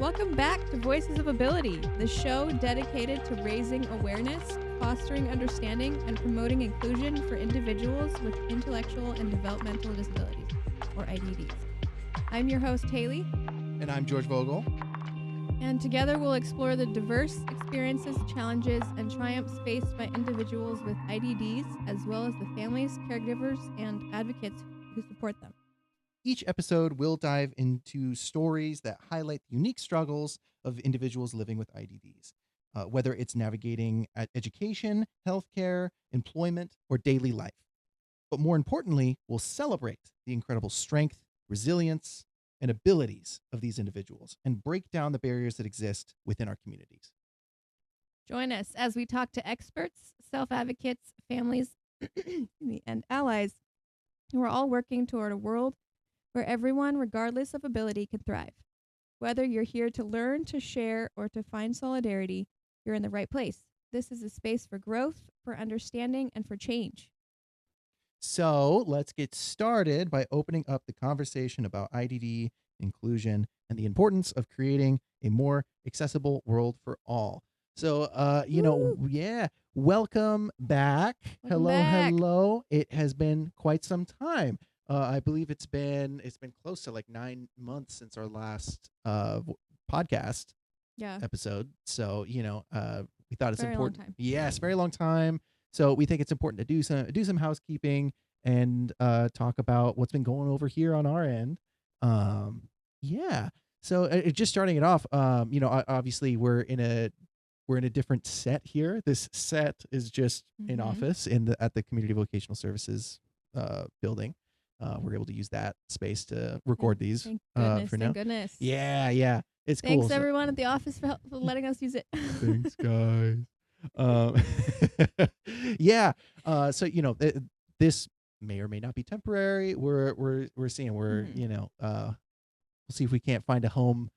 Welcome back to Voices of Ability, the show dedicated to raising awareness, fostering understanding, and promoting inclusion for individuals with intellectual and developmental disabilities, or IDDs. I'm your host, Haley. And I'm George Vogel. And together we'll explore the diverse experiences, challenges, and triumphs faced by individuals with IDDs, as well as the families, caregivers, and advocates who support them. Each episode will dive into stories that highlight the unique struggles of individuals living with IDDs, whether it's navigating education, healthcare, employment, or daily life. But more importantly, we'll celebrate the incredible strength, resilience, and abilities of these individuals and break down the barriers that exist within our communities. Join us as we talk to experts, self-advocates, families, and allies who are all working toward a world where everyone, regardless of ability, can thrive. Whether you're here to learn, to share, or to find solidarity, you're in the right place. This is a space for growth, for understanding, and for change. So let's get started by opening up the conversation about IDD inclusion and the importance of creating a more accessible world for all. So, welcome back. Hello. It has been quite some time. I believe it's been close to like 9 months since our last podcast episode. So, we thought it's important. Long time. Yes, very long time. So we think it's important to do some housekeeping and talk about what's been going over here on our end. So just starting it off, obviously we're in a different set here. This set is just an office at the Community Vocational Services building. We're able to use that space to record these for now. Thank goodness. Yeah. It's Thanks cool. everyone at the office for letting us use it. Thanks, guys. This may or may not be temporary. We're seeing we'll see if we can't find a home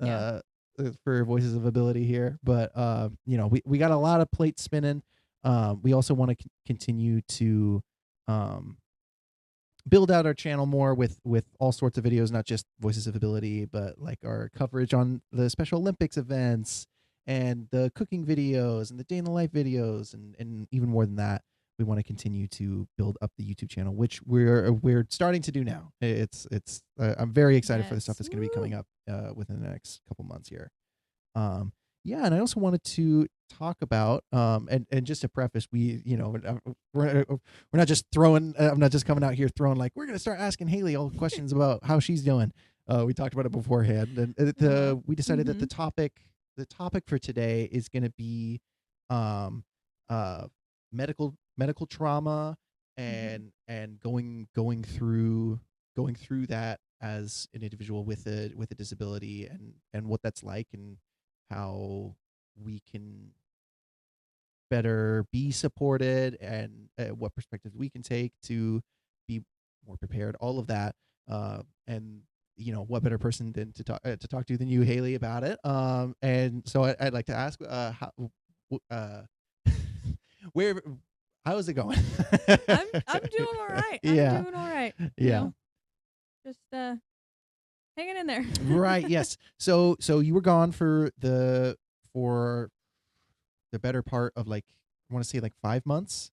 for Voices of Ability here, but we got a lot of plates spinning. We also want to continue to build out our channel more with all sorts of videos, not just Voices of Ability, but like our coverage on the Special Olympics events and the cooking videos and the day in the life videos, and even more than that, we want to continue to build up the YouTube channel, which we're starting to do now. I'm very excited for the stuff that's going to be coming up within the next couple months here. And I also wanted to talk about and just to preface, we're not just throwing. I'm not just coming out here throwing like we're going to start asking Haley all questions about how she's doing. We talked about it beforehand, and we decided that the topic for today is going to be medical trauma and going through that as an individual with a disability and what that's like and how we can better be supported and what perspectives we can take to be more prepared, all of that, and what better person than to talk to than you, Haley, about it. And so I'd like to ask, how's it going? I'm doing all right. I'm doing all right. Yeah. Just hanging in there. Right. Yes. So you were gone for the better part of like, I want to say like 5 months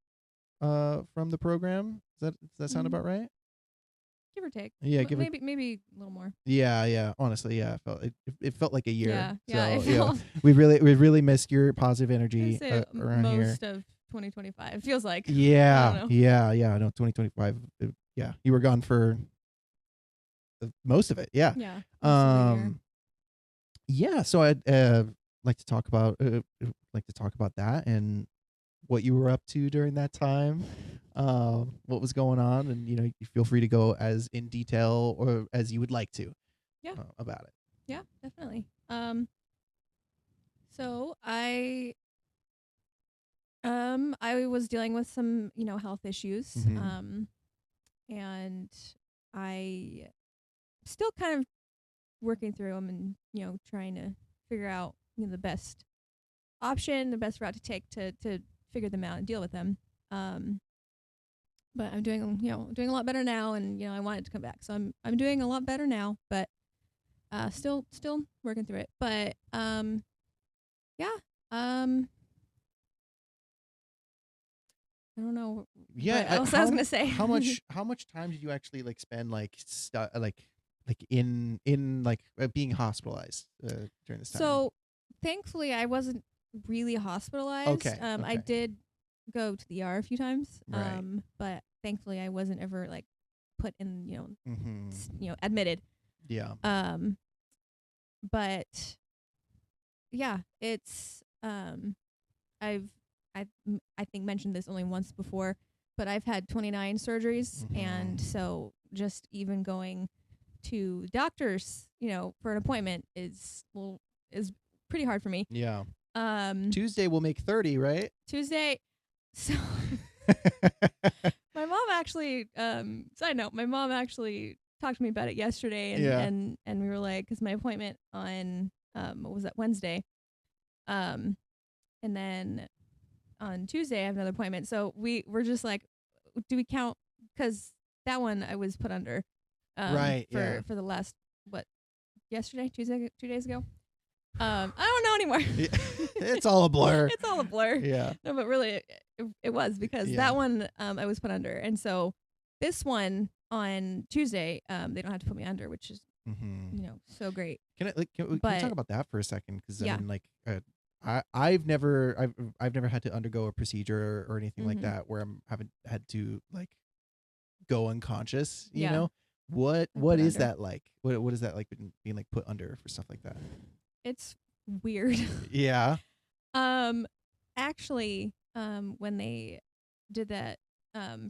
from the program. Does that sound about right? Give or take. Yeah, maybe a little more. Yeah. Honestly, yeah, it felt like a year. Yeah. We really missed your positive energy around here. Most of 2025 feels like. Yeah. No, 2025. You were gone for most of it. Yeah. Yeah. So I'd like to talk about that and what you were up to during that time, what was going on, and you feel free to go as in detail or as you would like to about it. Yeah, definitely. So I was dealing with some health issues, and I still kind of working through them and trying to figure out the best option, the best route to take to figure them out and deal with them. But I'm doing a lot better now, and I wanted to come back, so I'm doing a lot better now. But Still working through it, but yeah. I don't know Yeah, what else I was gonna say. how much time did you actually like spend like in like being hospitalized during this time? So, thankfully, I wasn't really hospitalized. Okay, I okay. did go to the ER a few times. Right. But thankfully, I wasn't ever like put in, Mhm. admitted. Yeah. Um, but yeah, it's I've I think mentioned this only once before, but I've had 29 surgeries, and Mhm. so just even going to doctors, for an appointment is pretty hard for me. Yeah. Um, Tuesday will make 30, right? Tuesday, so my mom actually, side note, my mom actually talked to me about it yesterday, and Yeah. and we were like, because my appointment on what was that, Wednesday, um, and then on Tuesday I have another appointment, so we were just like, do we count? Because that one I was put under, Right, yeah. for the last, what, yesterday, Tuesday, 2 days ago. I don't know anymore. Yeah. It's all a blur. It's all a blur. Yeah. No, but really, it was because Yeah. that one I was put under, and so this one on Tuesday, they don't have to put me under, which is Mhm. so great. Can we But talk about that for a second? Because I yeah, mean, like, I've never had to undergo a procedure or anything like hmm that where I'm haven't had to like go unconscious. You yeah, know, I'm what put is under. that like? What is that like being like put under for stuff like that? It's weird. Yeah. um, Actually, when they did that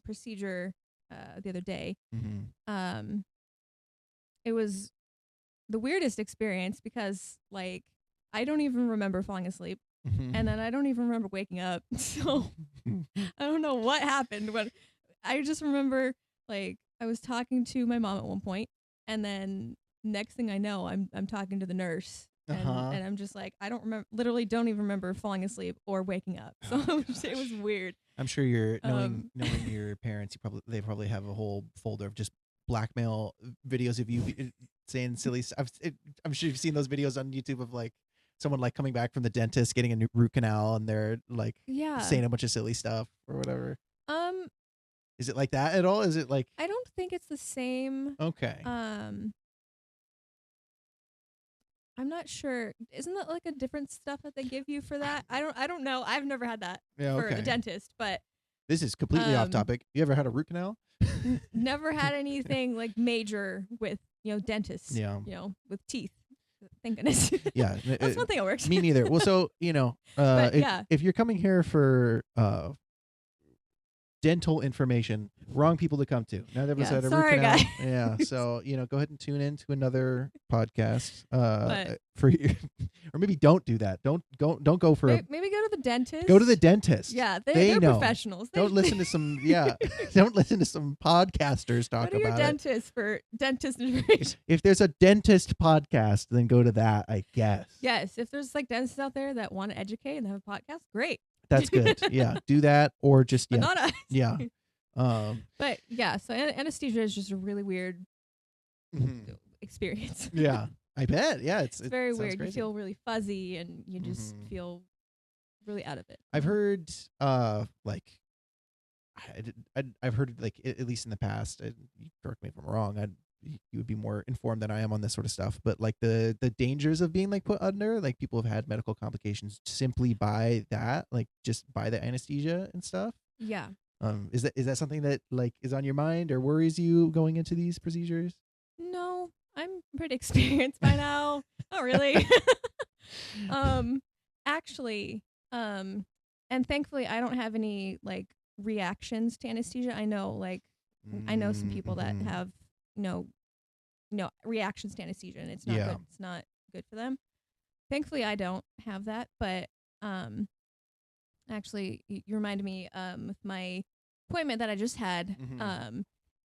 procedure the other day, Mm-hmm. um, it was the weirdest experience because like I don't even remember falling asleep, and then I don't even remember waking up. So I don't know what happened, but I just remember like I was talking to my mom at one point, and then next thing I know, I'm talking to the nurse, Uh huh. and I'm just like, I don't remember, literally don't even remember falling asleep or waking up. So Oh it was gosh. weird. I'm sure you're Um, knowing your parents. They probably have a whole folder of just blackmail videos of you saying silly stuff. I'm sure you've seen those videos on YouTube of like someone like coming back from the dentist getting a new root canal and they're like yeah. saying a bunch of silly stuff or whatever. Um, Is it like that at all? Is it like I don't think it's the same. okay? Um, I'm not sure. Isn't that like a different stuff that they give you for that? I don't know. I've never had that Yeah, for a okay. dentist, but This is completely off um topic. You ever had a root canal? never had anything like major with, dentists, Yeah. with teeth. Thank goodness. Yeah. That's one thing that works. Me neither. Well, so But yeah. if you're coming here for dental information, wrong people to come to. Neither of us Yeah, had a root sorry canal. guys. Yeah, so go ahead and tune in to another podcast. But For or maybe don't do that. Don't go for maybe go to the dentist. go to the dentist. Yeah, They they're know. professionals. Don't listen to some don't listen to some podcasters Go talk to your about it. dentist for dentist information. If there's a dentist podcast, then go to that, I guess. Yes, if there's like dentists out there that want to educate and have a podcast, great. That's good. Yeah, do that or just But not us. yeah. But yeah, so anesthesia is just a really weird Mhm. experience. Yeah, I bet. Yeah, It's very sounds weird. You crazy. feel really fuzzy and you just Mhm. feel really out of it. I've heard like I've heard like at least in the past. You correct me if I'm wrong. You would be more informed than I am on this sort of stuff. But like the dangers of being like put under, like people have had medical complications simply by that, like just by the anesthesia and stuff. Yeah. Is that something that like is on your mind or worries you going into these procedures? No, I'm pretty experienced by now. Not really. um Actually, and thankfully I don't have any like reactions to anesthesia. I know some people that Mm-hmm. have reactions to anesthesia, and it's not Yeah. good. It's not good for them. Thankfully I don't have that, but um actually you reminded me with my appointment that I just had. Mhm.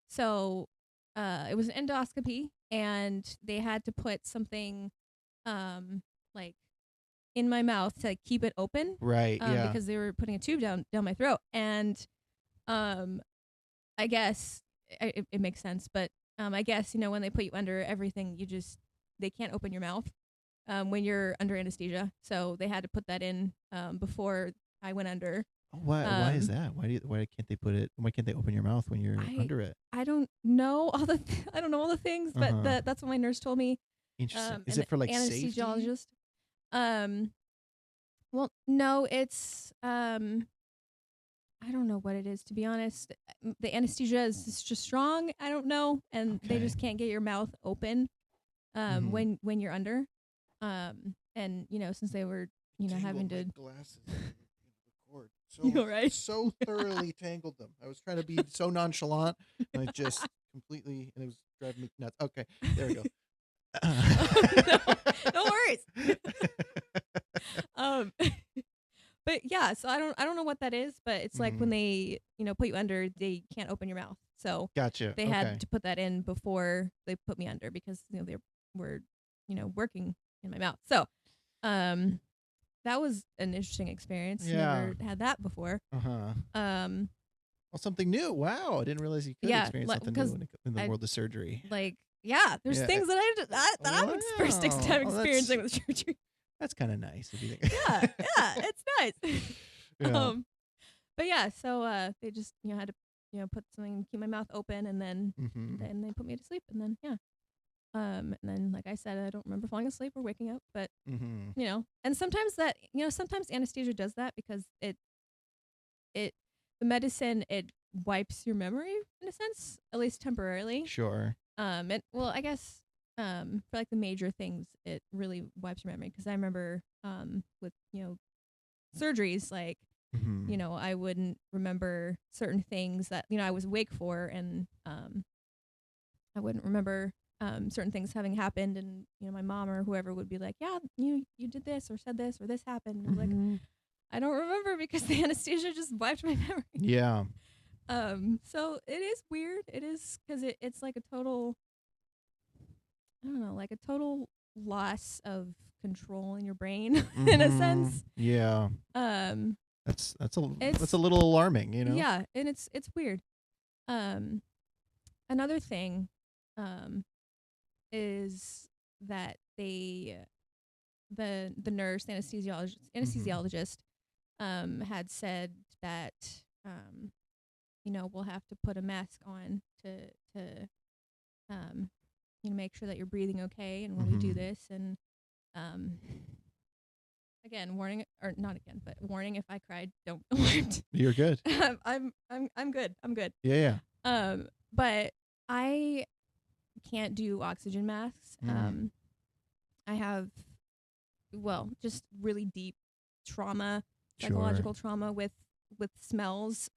So it was an endoscopy, and they had to put something like in my mouth to like, keep it open, Right. Yeah. because they were putting a tube down my throat, and um I guess it makes sense, but I guess when they put you under everything, you just they can't open your mouth when you're under anesthesia. So they had to put that in before I went under. Why is that? Why can't they put it? Why can't they open your mouth when you're I under it? I don't know all the I don't know all the things, but Uh-huh. that's what my nurse told me. Interesting. Is And it for like safety? anesthesiologist. Well, no, it's I don't know what it is, to be honest. The anesthesia is just strong. I don't know, and they Okay. just can't get your mouth open Mhm. when you're under. And since they were having Tangled to my glasses in the cord. right. So thoroughly tangled them. I was trying to be so nonchalant, and I just completely, and it was driving me nuts. Okay, there we go. No worries. um but yeah, so I don't know what that is, but it's like when Mhm. they put you under, they can't open your mouth, so Gotcha. they Okay. had to put that in before they put me under, because they were working in my mouth. So um that was an interesting experience. Yeah. Never had that before. Uh-huh. um Well, something new. Wow, I didn't realize you could yeah, experience something new because in the I world of surgery. there's Yeah. things that I'm first Wow. time Oh, experiencing with surgery. that's kind of nice if you think. Yeah, it's nice. Yeah. But yeah, so they just had to put something, keep my mouth open, and then Mhm. they put me to sleep, and then and then, like I said, I don't remember falling asleep or waking up, but Mhm. and sometimes sometimes anesthesia does that, because it the medicine, it wipes your memory in a sense, at least temporarily. Sure. And well, I guess for like the major things, it really wipes your memory, because I remember with surgeries, like Mhm. I wouldn't remember certain things that I was awake for, and I wouldn't remember certain things having happened, and my mom or whoever would be like, "Yeah, you did this or said this or this happened." And I was like, Mhm. "I don't remember, because the anesthesia just wiped my memory." Yeah. So it is weird. It is, because it's like a total, I don't know, like a total loss of control in your brain in a Mhm. sense. Yeah. Um, That's a it's little alarming, you know? yeah, and it's weird. Um, Another thing, um, is that the nurse, Mhm. anesthesiologist had said that um we'll have to put a mask on to um make sure that you're breathing okay, and when we do Mhm. this, and um again, warning, or not again, but warning, if I cried, don't alert. You're good. I'm good. I'm good. Yeah, yeah. But I can't do oxygen masks. Mm. I have, well, just really deep trauma, Sure. psychological trauma with smells.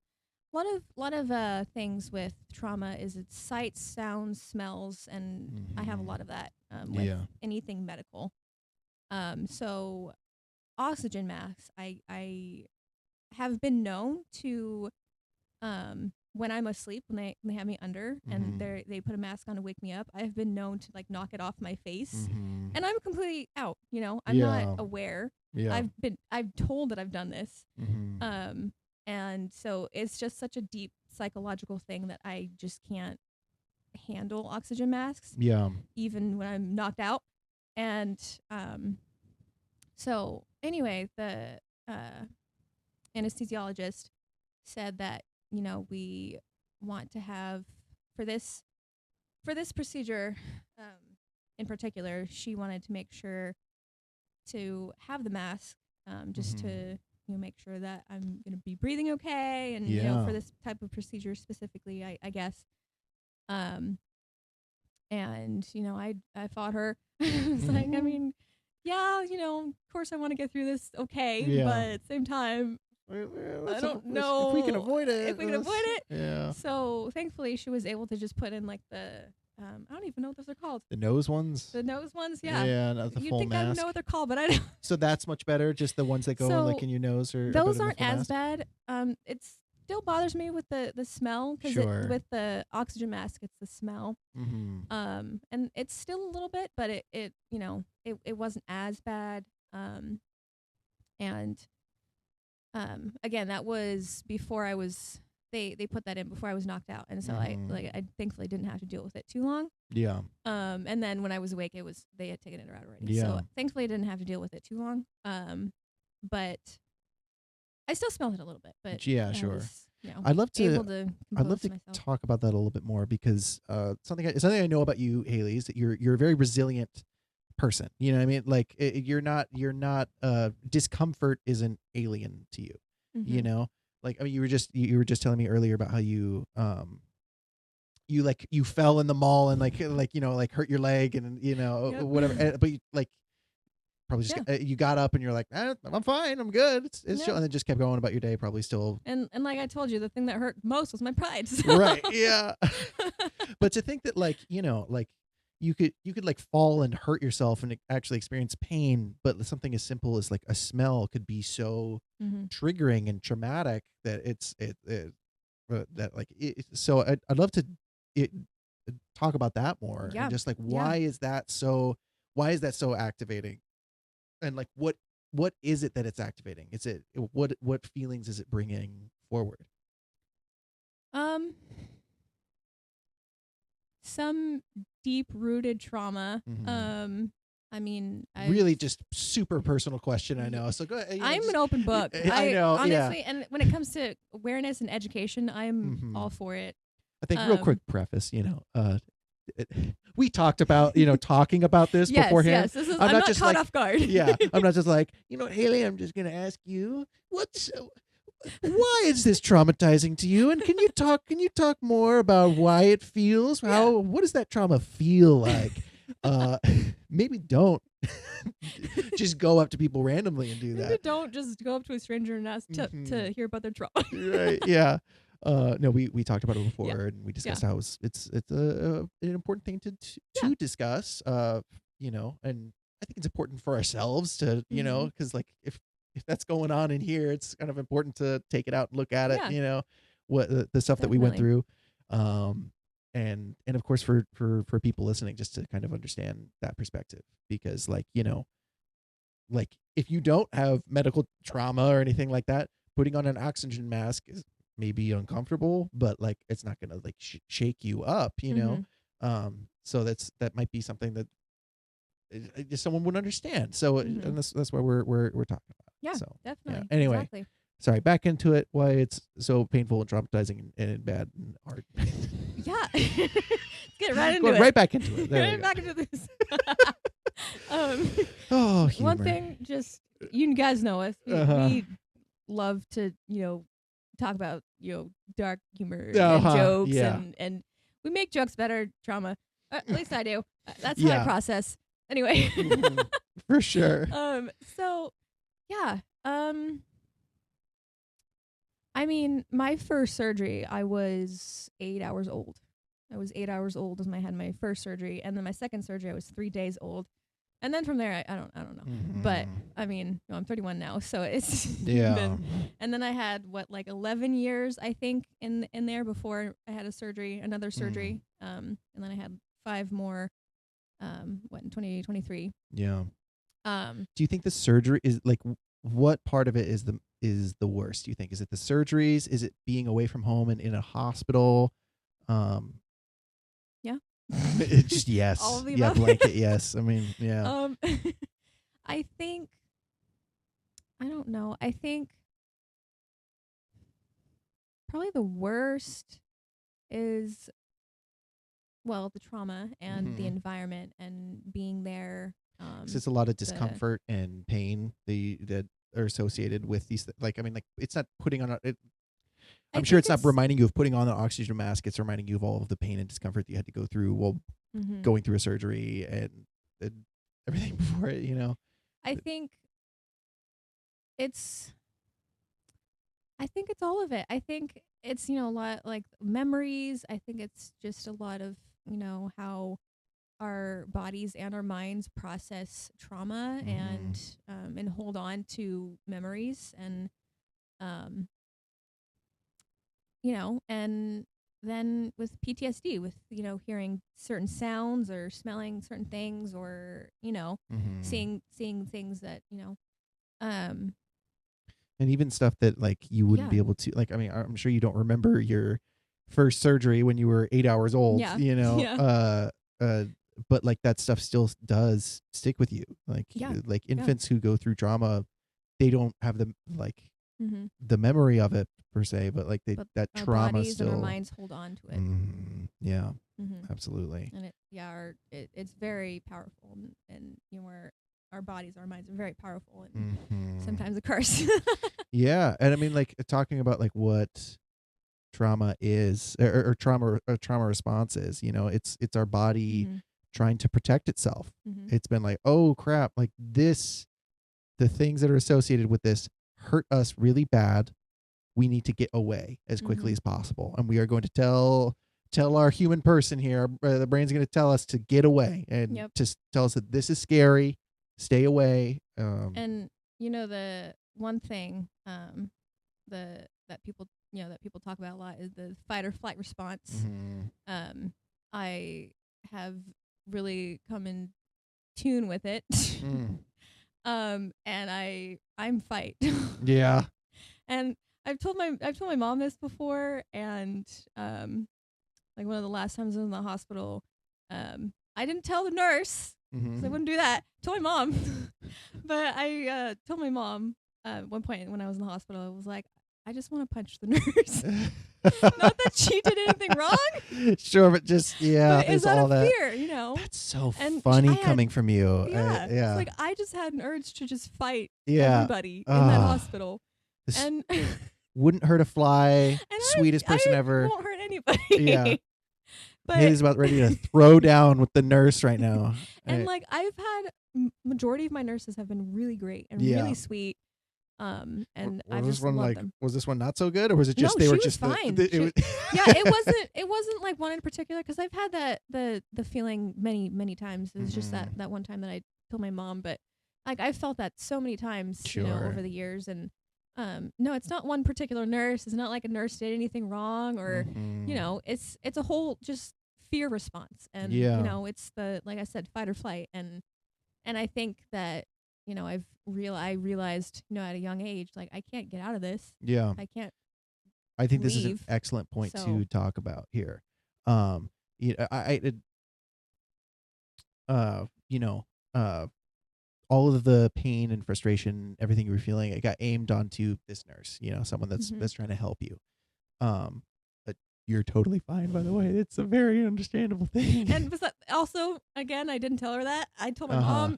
A lot of things with trauma is it's sights, sounds, smells, and I have a Mhm. lot of that with Yeah. anything medical. So oxygen masks, I have been known to, when I'm asleep, when they have me under, and Mhm. they put a mask on to wake me up, I've been known to like knock it off my face, Mhm. and I'm completely out. I'm not Yeah. aware. Yeah. I've told that I've done this, Mhm. um, and so it's just such a deep psychological thing that I just can't handle oxygen masks, Yeah. even when I'm knocked out. And so anyway, the uh, anesthesiologist said that we want to have, for this procedure, in particular, she wanted to make sure to have the mask, just Mhm. to make sure that I'm gonna be breathing okay, and Yeah. for this type of procedure specifically, I guess. Um, and I fought her. It's like, I Mhm. mean, yeah, of course I want to get through this okay, but Yeah. at the same time, I don't If we can know avoid if it, we can avoid it. yeah. So thankfully, she was able to just put in like the I don't even know what those are called. The nose ones? The nose ones, yeah. Yeah, not the You'd full think I would know mask. what they're called, but I don't. So that's much better. Just the ones that go like So in your nose are better those than the aren't full as mask. bad. It still bothers me with the smell, because Sure. with the oxygen mask, it's the smell. Mhm. And it's still a little bit, but it wasn't as bad. And again, that was before I was they put that in before I was knocked out, and so Mhm. I thankfully didn't have to deal with it too long. Yeah. And then when I was awake, they had taken it out already. Yeah. So thankfully I didn't have to deal with it too long. But I still smelled it a little bit, but Yeah, I sure. was, I'd love able to to I'd love compose to myself. talk about that a little bit more because something I know about you, Haley, is that you're a very resilient person. You know what I mean? Like you're not discomfort isn't alien to you. You Mm-hmm. know? Like I mean you were just telling me earlier about how you fell in the mall and like hurt your leg and Yep. whatever, but you like probably just Yeah. you got up and you're like, I'm fine, I'm good, it's chill, Yep. and then just kept going about your day, probably still. And like I told you, the thing that hurt most was my pride. So. Right, yeah. But to think that like like you could like fall and hurt yourself and actually experience pain, but something as simple as like a smell could be so Mm-hmm. triggering and traumatic that that like so I'd love to it, talk about that more and Yeah. just like Yeah. why is that so activating, and like what is it that it's activating? Is it what feelings is it bringing forward? Um, some deep rooted trauma. Mhm. I mean, Really just super personal question, I know. So go ahead. I'm Just, an open book. I I know. Yeah. honestly, and when it comes to awareness and education, I'm Hmm. all for it. I think real quick preface, it- we talked about, talking about this Yes, beforehand. yes. This is. I'm I'm not not just caught like, off guard. yeah, I'm not just like, Haley, I'm just going to ask you, why is this traumatizing to you? And can you talk more about why it feels? Yeah. What does that trauma feel like? Uh, maybe don't just go up to people randomly and do Maybe that. don't just go up to a stranger and ask to Mhm. hear about their trauma. Right, yeah. No, we talked about it Yeah. before, and we Yeah. discussed how it's an important thing Yeah. to discuss. And I think it's important for ourselves to, Mhm. because like if that's going on in here, it's kind of important to take it out and look at it. Yeah. What the stuff that we went Definitely. through, and of course for people listening, just to kind of understand that perspective, because like if you don't have medical trauma or anything like that, putting on an oxygen mask is maybe uncomfortable, but like it's not gonna like shake you up. Mhm. So that might be something that someone would understand. So Mhm. and that's why we're talking about it. Yeah. So yeah. Definitely. Anyway, Exactly. sorry. Back into it. Why it's so painful and traumatizing and bad and hard. Yeah. Let's get right into Going it. right back into it. There we Right go. back into this. um, Oh, one humor. thing, just you guys know us. We love to talk about dark humor and jokes Yeah. and we make jokes better trauma. At least I do. That's how I Yeah. process. Anyway. Mhm. For sure. So yeah. I mean, my first surgery, I was 8 hours old. I was 8 hours old as I had my first surgery, and then my second surgery, I was 3 days old, and then from there, I don't know. But I mean, I'm 31 now, so it's Yeah. been. And then I had 11 years, I think, in there before I had another surgery. And then I had 5 more. In 2023. Yeah. Um, Do you think the surgery is like what part of it is the worst? Do you think, is it the surgeries? Is it being away from home and in a hospital? Um, yeah. just yes. All of the Yeah, above. blanket yes. I mean, yeah. I think I don't know. I think probably the worst is the trauma and the Mhm. environment and being there. 'Cause it's a lot of The discomfort and pain that are associated with these. Like, I mean, like it's not putting on I I'm sure think it's not it's reminding you of putting on an oxygen mask. It's reminding you of all of the pain and discomfort that you had to go through while mhm. going through a surgery and everything before it. I think it's all of it. I think it's a lot like memories. I think it's just a lot of how our bodies and our minds process trauma Mhm. and hold on to memories and um and then with PTSD, with hearing certain sounds or smelling certain things, or Mhm. seeing things that um And even stuff that like you wouldn't Yeah. be able to, like, I mean, I'm sure you don't remember your first surgery when you were 8 hours old, Yeah. you know, Yeah. uh, but like that stuff still does stick with you. Yeah. Like Yeah. infants who go through trauma, they don't have the like Mm-hmm. the memory of it per se, but like But that our trauma bodies and our still. minds hold on to it. Yeah, Mm-hmm. absolutely. And it's very powerful, and our bodies, our minds are very powerful, and Hmm. sometimes a curse. Yeah, and I mean, like talking about like what trauma is, or trauma response is. You know, it's our body Mm-hmm. trying to protect itself. Mm-hmm. It's been like, oh crap, like this, the things that are associated with this hurt us really bad. We need to get away as quickly Mm-hmm. as possible, and we are going to tell our human person here, the brain's going to tell us to get away and Yep. to tell us that this is scary, stay away. And the one thing the that people that people talk about a lot is the fight or flight response. Mhm. I have really come in tune with it. Mm. And I'm fight. Yeah. And I've told my mom this before, and like one of the last times I was in the hospital, I didn't tell the nurse because I Mhm. wouldn't do that. Told my mom, but I told my mom at one point when I was in the hospital. I was like, I just want to punch the nurse. Not that she did anything wrong, Sure, but just yeah, but is there's that a all that. fear, That's so And I funny had, coming from you. yeah, it's Yeah, like I just had an urge to just fight yeah. everybody in that Ah, hospital, this and and wouldn't hurt a fly. I Sweetest person ever. won't hurt Yeah, anybody. But Haley's about ready to throw down with the nurse right now. and like I've had majority of my nurses have been really great and Yeah. really sweet, and I Was this just one love like? them. Was this one not so good, or was it No, just they she were was just fine. it was Yeah, it wasn't like one in particular, because I've had the feeling many times. It was just Mhm. that one time that I told my mom, but like I've felt that so many times, Sure. over the years. And no, it's not one particular nurse. It's not like a nurse did anything wrong, or Mhm. it's a whole just fear response. And Yeah. it's the, like I said, fight or flight. And I think that I realized, at a young age, like I can't get out of this. Yeah. I can't I think this is an leave. excellent point So to talk about here. Um, you know, you know, all of the pain and frustration, everything you were feeling, it got aimed onto this nurse. You know, someone that's mhm. that's trying to help you. But you're totally fine, by the way. It's a very understandable thing. And also, again, I didn't tell her that. I told my Uh-huh. mom.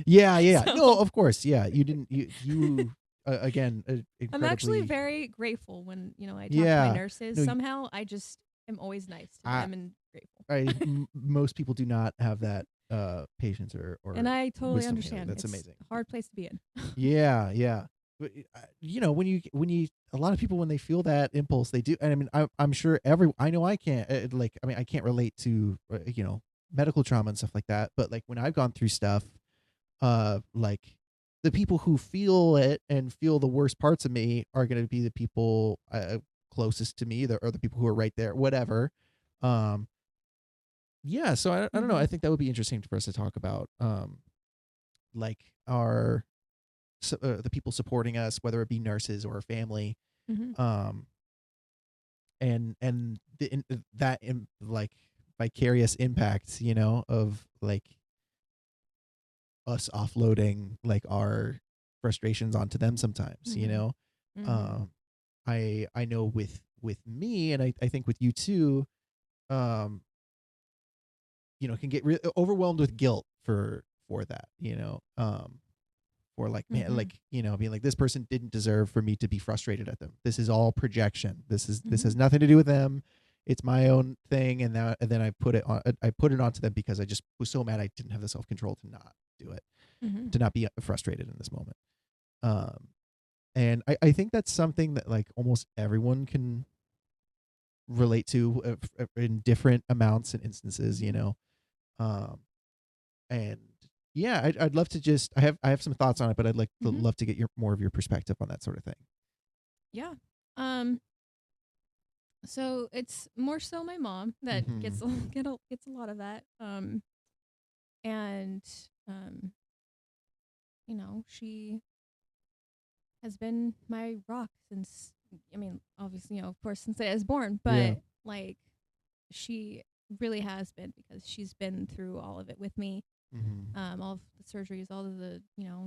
Yeah, yeah. No, So of course. Yeah, you didn't. You again, I'm actually incredibly. very grateful when, I talk to my Yeah. nurses. No, Somehow I just am always nice to I them and grateful. most people do not have that patience or And I totally wisdom, Haley. understand. That's It's amazing. a hard place to be in. Yeah, yeah. But, when you a lot of people, when they feel that impulse, they do. And I mean, I'm sure I know I can't like, I mean, I can't relate to medical trauma and stuff like that. But like when I've gone through stuff, like the people who feel it and feel the worst parts of me are going to be the people closest to me, or the people who are right there, whatever. Um, yeah. So I don't know. Mhm. I think that would be interesting for us to talk about. Like our the people supporting us, whether it be nurses or family, Mhm. um, and like vicarious impacts, of like us offloading like our frustrations onto them sometimes, Mhm. Mhm. um, I know with me, and I think with you too, um, can get overwhelmed with guilt for that, or like, man, Mhm. like, being like, this person didn't deserve for me to be frustrated at them. This is all projection. This Mhm. has nothing to do with them. It's my own thing. And then I put it onto them because I just was so mad I didn't have the self-control to not do it, Mhm. to not be frustrated in this moment. um and I think that's something that like almost everyone can relate to, in different amounts and instances, um and yeah, I'd love to just I have some thoughts on it, but I'd like to Mhm. love to get more of your perspective on that sort of thing. Yeah. Um. So it's more so my mom that Mm-hmm. gets a lot of that. And um, she has been my rock since, I mean, obviously, of course, since I was born, Yeah. but like she really has been, because she's been through all of it with me. Mm-hmm. All of the surgeries, all of the,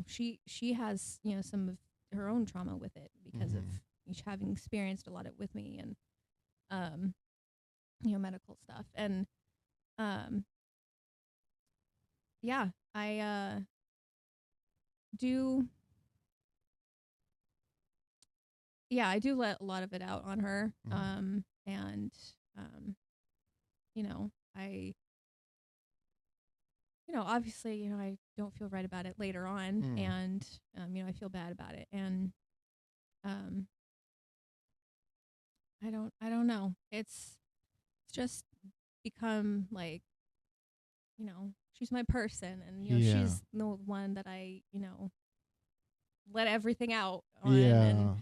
she has, some of her own trauma with it because of Mm-hmm. each having experienced a lot of it with me, and um, medical stuff. And um, yeah, I do, yeah, I do let a lot of it out on her. Mm-hmm. And um, I, obviously, I don't feel right about it later on, Mm. and I feel bad about it, and um, I don't know. It's just become like, she's my person, and Yeah. she's the one that I, let everything out on, Yeah.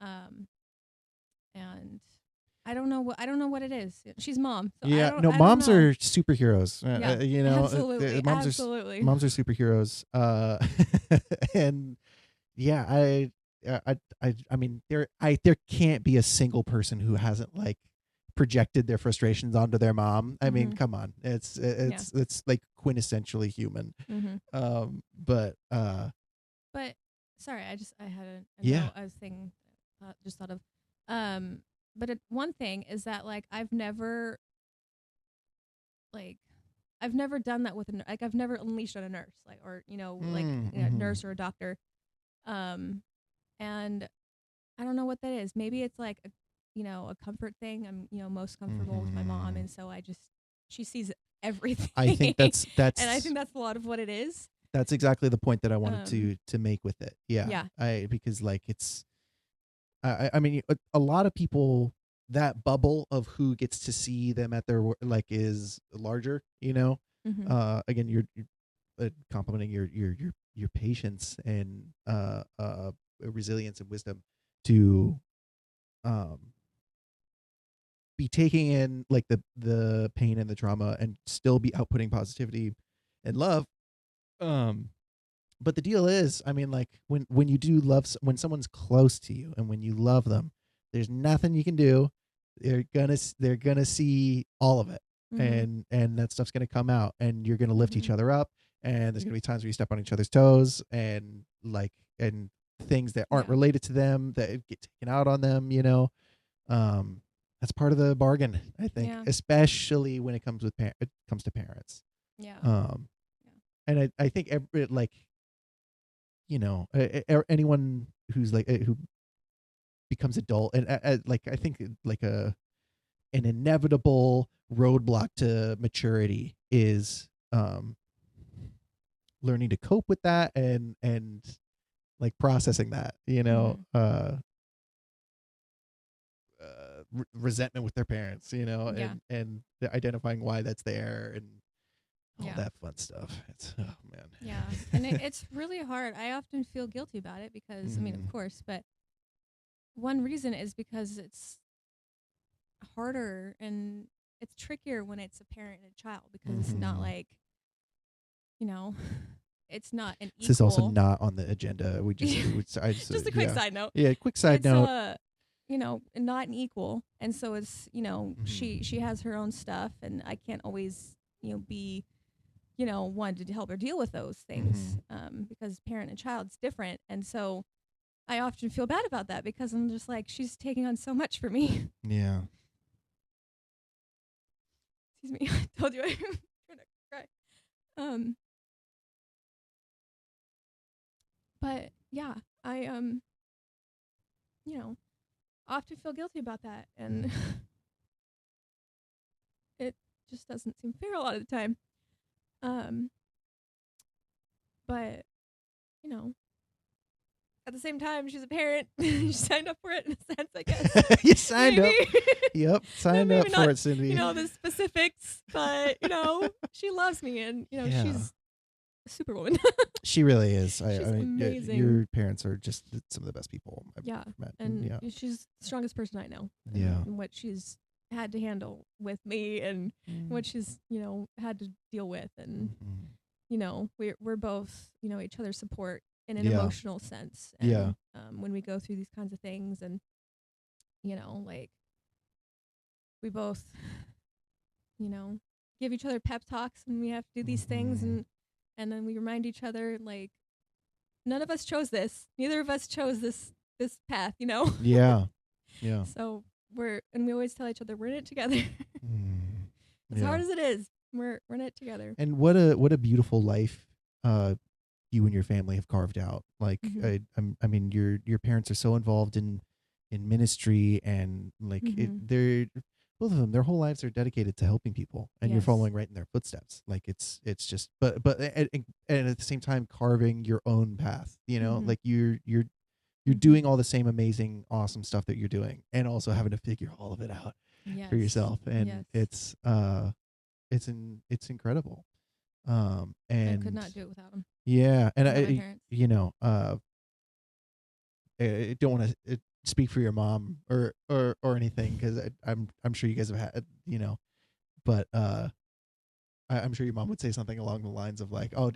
um and I don't know what it is. She's mom, so I Yeah. don't No, I don't moms know. are superheroes. Yeah, The absolutely, absolutely. moms are superheroes. And yeah, I mean, there can't be a single person who hasn't like projected their frustrations onto their mom. I mean, Mhm. come on, Yeah. it's like quintessentially human. Mhm. But But sorry, I had a yeah. note. I was thinking, just thought of, um. But one thing is that, like, like I've never done that with like I've never unleashed on a nurse, like, or like a Mm-hmm. nurse or a doctor, um, and I don't know what that is. Maybe it's like a comfort thing. I'm most comfortable with my mom, Mm-hmm. and so she sees I think everything, that's and I that's think that's a lot of what it is. that's exactly the point that I wanted Um, to make with it. Yeah, yeah. I because like it's I mean a lot of people, that bubble of who gets to see them at their like is larger. Mhm. Again, you're complimenting your patience and resilience and wisdom to um be taking in like the pain and the trauma and still be outputting positivity and love. um but the deal is, I mean, like when you do love when someone's close to you and when you love them, there's nothing you can do. They're gonna see all of it, Mhm. and that stuff's gonna come out, and you're gonna lift each Mhm. other up, and there's gonna be times where you step on each other's toes, and like and things that aren't Yeah. related to them that get taken out on them. Um that's part of the bargain, I think, Yeah. especially when it comes to parents. Yeah. um Yeah. and I think like anyone who's like who becomes adult, and like I think like an inevitable roadblock to maturity is learning to cope with that, and like processing that, Mhm. resentment with their parents, Yeah. and identifying why that's there, and all Yeah. that fun stuff. It's, oh man. Yeah. And it's really hard. I often feel guilty about it because, I mean, of Hmm. course, but one reason is because it's harder and it's trickier when it's a parent and a child, because it's not Hmm. like, you know, it's not an This is also equal. not on the agenda. I just Just a quick yeah. side note. Yeah, quick side It's note. not an equal, and so it's, she Mhm. has her own stuff, and I can't always, be, one to help her deal with those things, Mhm. because parent and child's different, and so I often feel bad about that because I'm just like, she's taking on so much for me. Yeah. Excuse me. I told you I'm trying to cry. Um, but yeah, I often feel guilty about that, and Mhm. it just doesn't seem fair a lot of the time. Um, but you know, at the same time, she's a parent. She signed up for it in a sense, I guess. You signed Maybe, up. Yep, signed maybe up for not, it, Cindy. the specifics, but she loves me, and Yeah. she's a superwoman. She really is. I She's mean, amazing. your parents are just some of the best people I've Yeah, met. And and yeah. she's the strongest person I know, and Yeah. what she's had to handle with me, and Mm. what she's had to deal with, and Mhm. we're both each other's support, in an Yeah. emotional sense. Yeah. And when we go through these kinds of things, and like we both, give each other pep talks when we have to do these things, Mhm. and then we remind each other, like, none of us chose this. Neither of us chose this path. Yeah. Yeah. So we always tell each other we're in it together. Mm. As Yeah. hard as it is, we're in it together. And what a beautiful life you and your family have carved out. Like Mhm. I mean your parents are so involved in ministry, and like Mhm. they're both of them, their whole lives are dedicated to helping people, and you're Yes. following right in their footsteps. Like it's just but and at the same time carving your own path, Mhm. like you're Mhm. doing all the same amazing awesome stuff that you're doing, and also having to figure all of it out for Yes. yourself. And Yes. it's incredible. I could And not do it without them. yeah, and Without my parents. I don't want to speak for your mom or anything, because I'm sure you guys have had, but I'm sure your mom would say something along the lines of like, oh,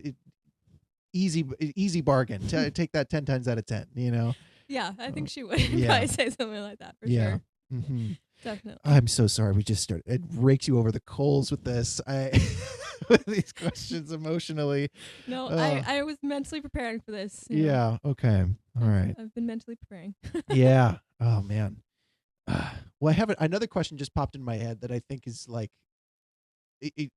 easy bargain, take that 10 times out of 10, Yeah, I Uh, think she would yeah. probably say something like that for Yeah. sure. Hmm. Definitely. I'm so sorry. We just started. It rakes you over the coals with this. With these questions emotionally. No, Uh, I was mentally preparing for this. yeah. Okay. All right. I've been mentally preparing. Yeah. Oh man. Well, I have another question just popped in my head that I think is like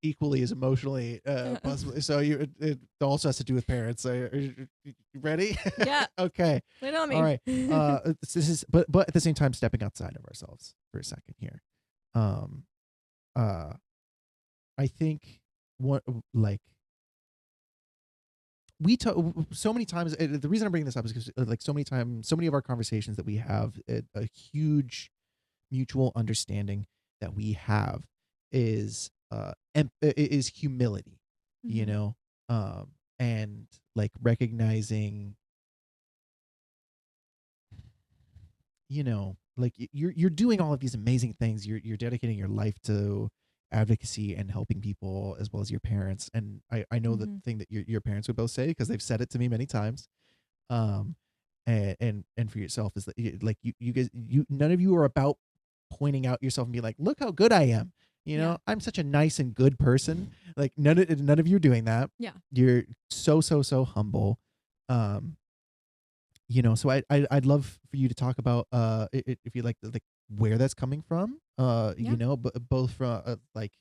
equally as emotionally possible. So it also has to do with parents. You ready? Yeah, Okay. lay it on All me. right. This is but at the same time stepping outside of ourselves for a second here. Um. I think what like we talk so many times. The reason I'm bringing this up is because like so many times, so many of our conversations that we have, a huge mutual understanding that we have is is humility, you Mhm. know, and like recognizing, like you're doing all of these amazing things. You're dedicating your life to advocacy and helping people, as well as your parents. And I know the Mhm. thing that your parents would both say, because they've said it to me many times. Um, and for yourself is that like you guys, none of you are about pointing out yourself and be like, look how good I am. Yeah. I'm such a nice and good person. Like none of you are doing that. Yeah. You're so humble. Um, so I'd love for you to talk about if you like where that's coming from, Yeah. but both from like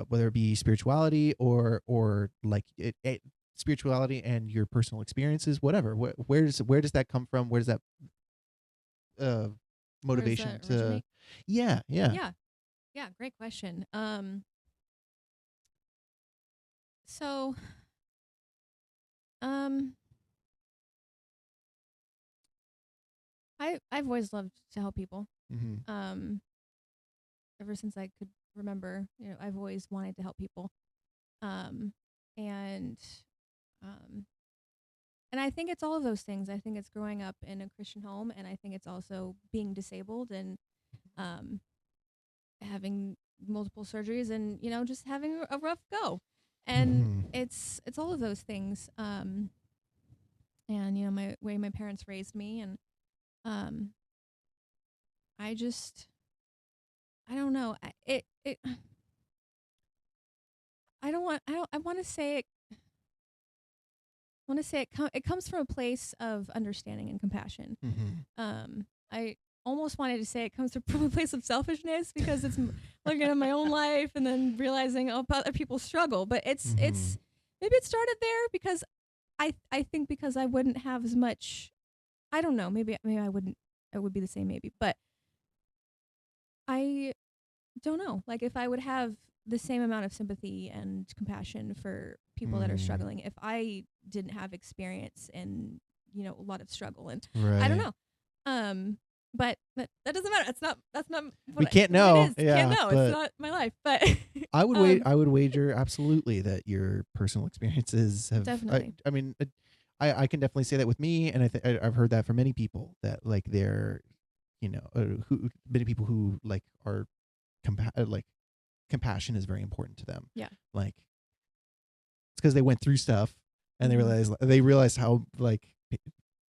whether it be spirituality or like spirituality and your personal experiences, whatever. Where does that come from? Where does that uh Where does motivation that to? originate? Yeah, yeah. Yeah. Yeah, great question. So, um I've always loved to help people. Mm-hmm. Um Ever since I could remember, I've always wanted to help people. Um and um and I think it's all of those things. I think it's growing up in a Christian home, and I think it's also being disabled, and um having multiple surgeries, and just having a rough go. And Mm-hmm. it's all of those things. And my way my parents raised me, and um I just I don't know. I want to say it. It comes from a place of understanding and compassion. Mm-hmm. I almost wanted to say it comes from a place of selfishness, because it's looking at my own life and then realizing, oh, other people's struggle. But Mm-hmm. it's maybe it started there, because I think because I wouldn't have as much. I don't know. Maybe I wouldn't. It would be the same, maybe, but I don't know. Like, if I would have the same amount of sympathy and compassion for people that are Mm. struggling, if I didn't have experience in, a lot of struggle, and I don't Right. know. But that doesn't matter. That's not We can't what it know. is. Can't Yeah, know. It's but not my life. But I would wager absolutely that your personal experiences have. definitely. I mean, I can definitely say that with me, and I've heard that from many people that like they're, who many people who like are like compassion is very important to them. Yeah. Like it's because they went through stuff, and they realize how like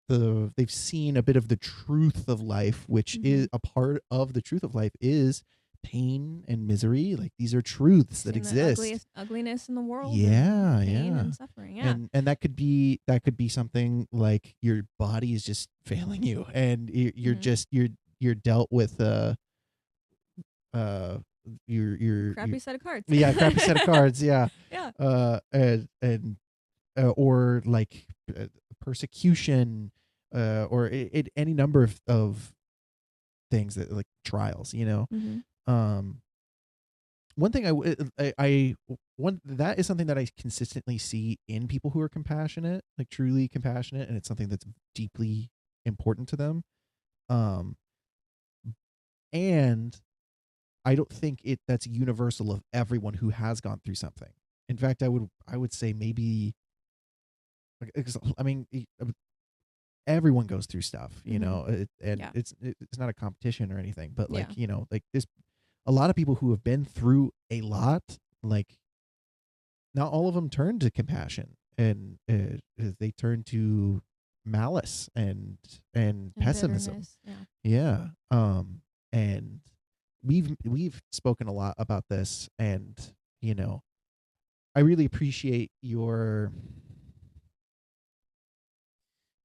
they've seen a bit of the truth of life, which is a part of the truth of life is pain and misery. Like these are truths that Seen the exist. ugliness in the world. Yeah, and pain yeah. and suffering. Yeah. And that could be something like your body is just failing you, and you're just you're dealt with your crappy set of cards. yeah, crappy set of cards, yeah. Yeah. And or like persecution, or any number of things that like trials, you know. One thing one that is something that I consistently see in people who are compassionate, like truly compassionate, and it's something that's deeply important to them. And I don't think that's universal of everyone who has gone through something. In fact, I would say maybe, I mean, everyone goes through stuff, you know, and it's not a competition or anything, but like, you know, like there's a lot of people who have been through a lot, like not all of them turn to compassion, and they turn to malice and pessimism. Yeah. And we've spoken a lot about this, and you know, I really appreciate your,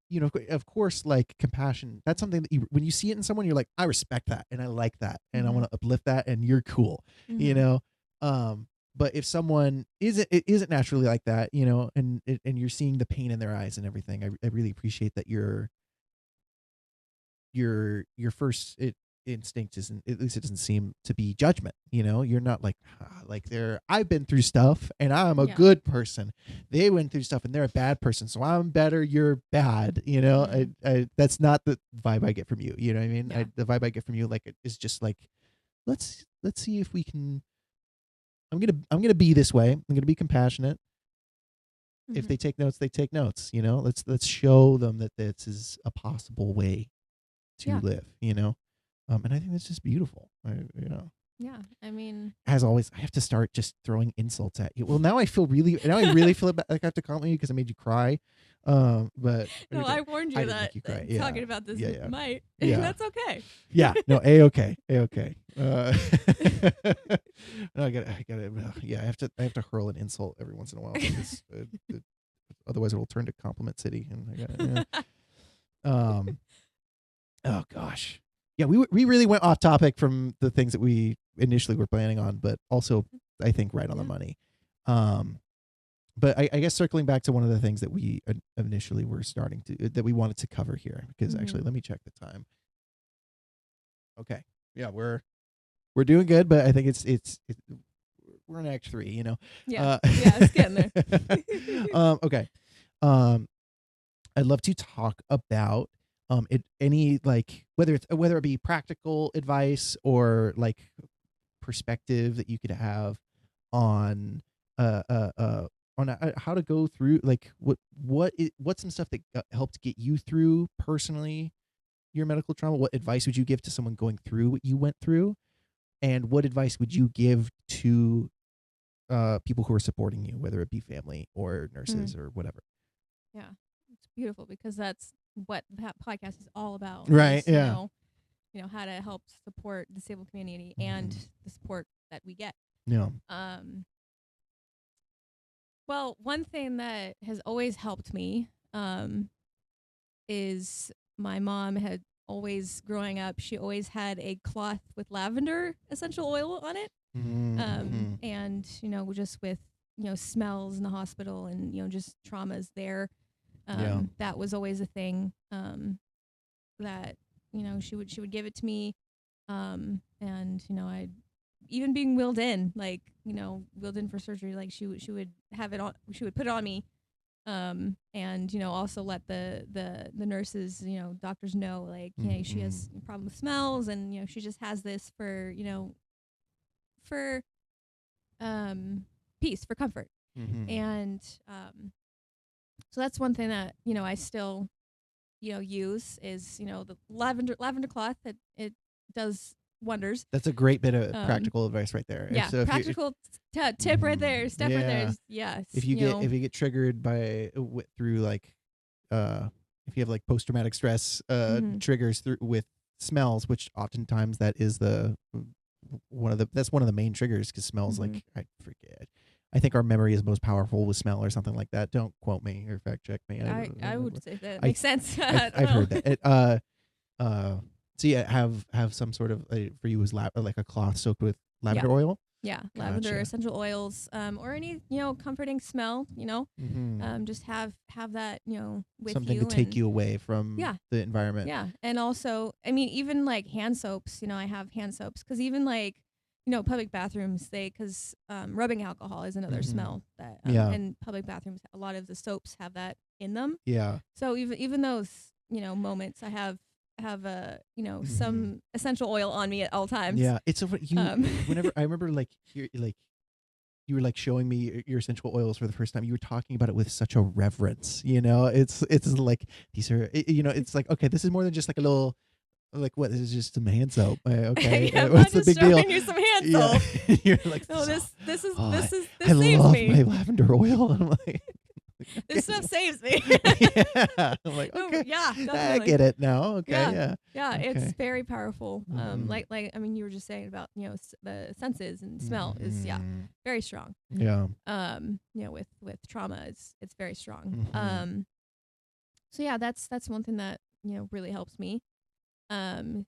you know, of course, like compassion. That's something that when you see it in someone, you're like, I respect that, and I like that, and I want to uplift that, and you're cool, you know. But if someone isn't naturally like that, you know, and you're seeing the pain in their eyes and everything, I really appreciate that your first instinct isn't, at least it doesn't seem to be judgment, you know. You're not like like I've been through stuff and I'm a good person, they went through stuff and they're a bad person, so I'm better, you're bad, you know. I that's not the vibe I get from you, you know what I mean. The vibe I get from you, like, it is just like, let's see if we can, I'm gonna be this way, I'm gonna be compassionate. If they take notes, they take notes, you know. Let's show them that this is a possible way to live, you know. And I think that's just beautiful. You know. Yeah, I mean, as always, I have to start just throwing insults at you. Well, now I really feel like I have to compliment you because I made you cry. But no, I warned you that make you cry. talking about this might. Yeah. That's okay. Yeah, no, okay. No, I gotta. Yeah, I have to hurl an insult every once in a while because otherwise it will turn to compliment city. And oh gosh. Yeah, we really went off topic from the things that we initially were planning on, but also I think right on the money. But I guess circling back to one of the things that we initially were starting to, that we wanted to cover here, because actually, let me check the time. Okay, yeah, we're doing good, but I think it's we're in Act 3, you know. Yeah, it's getting there. Okay, I'd love to talk about any, like, whether it be practical advice or like perspective that you could have on how to go through, like, what's some stuff that helped get you through personally your medical trauma. What advice would you give to someone going through what you went through, and what advice would you give to people who are supporting you, whether it be family or nurses or whatever? Yeah, it's beautiful because that's what that podcast is all about, right? Is, yeah, you know how to help support the disabled community and the support that we get. Yeah. Well, one thing that has always helped me is my mom had always, growing up, she always had a cloth with lavender essential oil on it. And, you know, just with, you know, smells in the hospital and, you know, just traumas there. That was always a thing that, you know, she would give it to me. And, you know, I'd, even being wheeled in, like, you know, wheeled in for surgery, like she would have it on, she would put it on me. And, you know, also let the nurses, you know, doctors know, like, you know, she has a problem with smells, and, you know, she just has this for, you know, for peace, for comfort. And so that's one thing that, you know, I still, you know, use is, you know, the lavender cloth. It does, wonders. That's a great bit of Um, practical advice right there. Yeah, So if you practical tip right there, step right there. yeah, Yes, if you get triggered by through like if you have like post traumatic stress mhm, triggers through with smells, which oftentimes that is one of the main triggers, because smells, mhm. like, I forget. I think our memory is most powerful with smell or something like that. Don't quote me or fact check me. I I don't I remember. would say that I makes sense. I don't I've heard know. that. Uh, so yeah, have some sort of for you is like a cloth soaked with Yeah. lavender oil. Yeah, lavender, Gotcha. essential oils, or any comforting smell. Mm-hmm. Just have that with Something to you, take and you away from yeah, the environment. yeah, and also, I mean, even like hand soaps. I have hand soaps because even like public bathrooms, because rubbing alcohol is another Mm-hmm. smell that Yeah. and public bathrooms, a lot of the soaps have that in them. Yeah. So even those moments, I have Mm-hmm. some essential oil on me at all times. Yeah. It's a you. Um, Whenever I remember, like, you were like showing me your essential oils for the first time. You were talking about it with such a reverence. It's like these are. It's like, okay, this is more than just like a little. Like, what? This is just some hand soap. Okay, yeah, I'm not what's the just big deal? showing you some hand Yeah, soap. you're like, No, oh, I, this I saves love my me. lavender oil. I'm like, This stuff saves me. yeah. I'm like, No, okay, yeah, I definitely. get it now. Okay, Yeah, yeah, yeah, it's okay. very powerful. Mm-hmm. Like I mean, you were just saying about the senses and smell is Mm-hmm. very strong. Yeah. With trauma, it's very strong. Mm-hmm. So yeah, that's one thing that really helps me.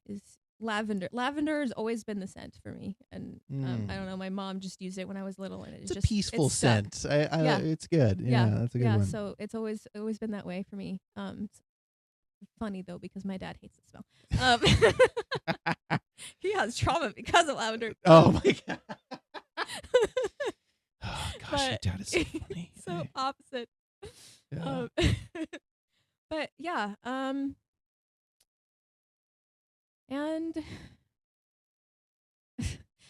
Is lavender. Lavender has always been the scent for me, and I Mm. don't know. My mom just used it when I was little, and It's a it peaceful stuck. scent. Yeah, It's good. yeah, Yeah, that's a good yeah. one. So it's always been that way for me. It's funny though because my dad hates the smell. He has trauma because of lavender. Oh my god. Oh gosh, your But dad is so funny. so opposite. Yeah. Um, but yeah. And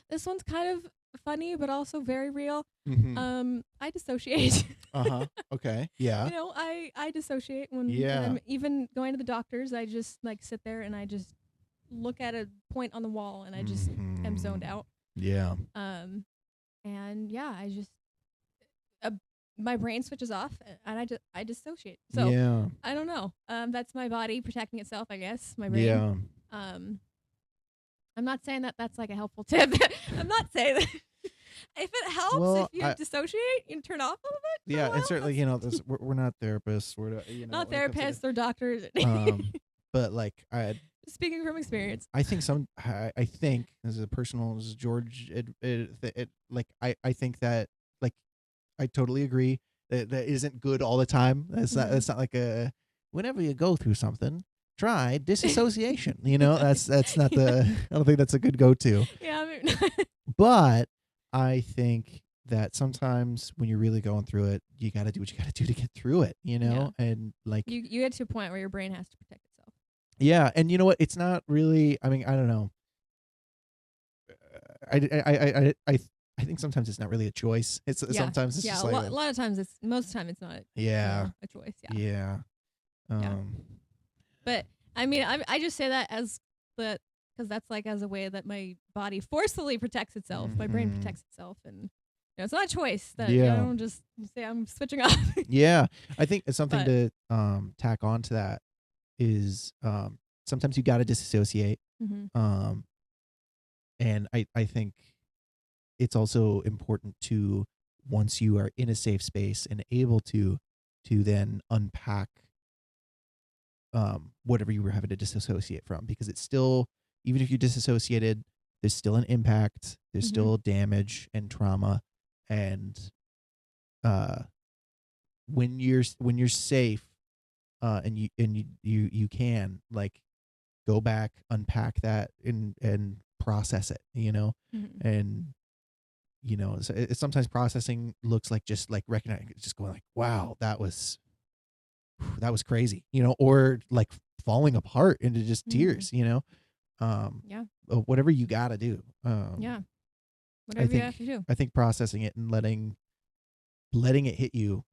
this one's kind of funny, but also very real. Mm-hmm. I dissociate. Uh-huh. Okay. Yeah. I dissociate when Yeah. I'm even going to the doctors. I just like sit there and I just look at a point on the wall and I just am zoned Mhm. out. Yeah. And yeah, uh, my brain switches off and I dissociate. So Yeah. I don't know. That's my body protecting itself, I guess. My brain. Yeah. Um, I'm not saying that that's like a helpful tip. I'm not saying that. If it helps, Well, if you dissociate and turn off a little bit for a yeah, and while, certainly, we're not therapists. We're not when it comes therapists or doctors. to but like Speaking from experience. I think I think this is George like I think that, like, I totally agree that isn't good all the time. That's not like a whenever you go through something, try disassociation. That's not Yeah. the I don't think that's a good go-to. Yeah, But I think that sometimes when you're really going through it, you got to do what you got to do to get through it, Yeah. And like, you get to a point where your brain has to protect itself. yeah, and you know what? It's not really. I mean, I don't know. I think sometimes it's not really a choice. It's Yeah. sometimes it's Yeah, just a like, lot of times most of the time it's not yeah, a choice. Yeah. yeah, Yeah. um, But I mean, I just say that as the because that's like as a way that my body forcefully protects itself. My brain Mhm. protects itself, and it's not a choice that Yeah. I don't just say I'm switching off. yeah. I think it's something But to tack on to that is sometimes you got to disassociate. mhm. Um, and I think it's also important to, once you are in a safe space and able to then unpack whatever you were having to disassociate from, because it's still, even if you disassociated, there's still an impact, there's Mhm. still damage and trauma, and uh when you're safe, and you can, like, go back, unpack that, and process it, Mhm. and so sometimes processing looks like just like recognizing, just going like, wow, that was crazy, or like falling apart into just Mhm. tears, Yeah. whatever you got to do. Yeah. I Whatever you have think to do. I think processing it and letting it hit you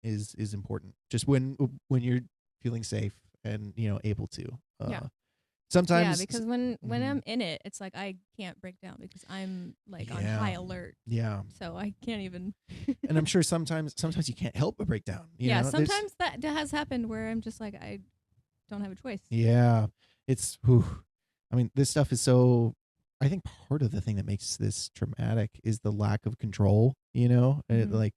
is important. Just when you're feeling safe and able to. Yeah. Sometimes, because when Mhm. I'm in it, it's like I can't break down because I'm like on Yeah. high alert. Yeah. So I can't even. And I'm sure sometimes you can't help but break down. Yeah, There's sometimes that has happened where I'm just like I don't have a choice. yeah, it's whew. I mean, this stuff is so. I think part of the thing that makes this traumatic is the lack of control. Mhm. Like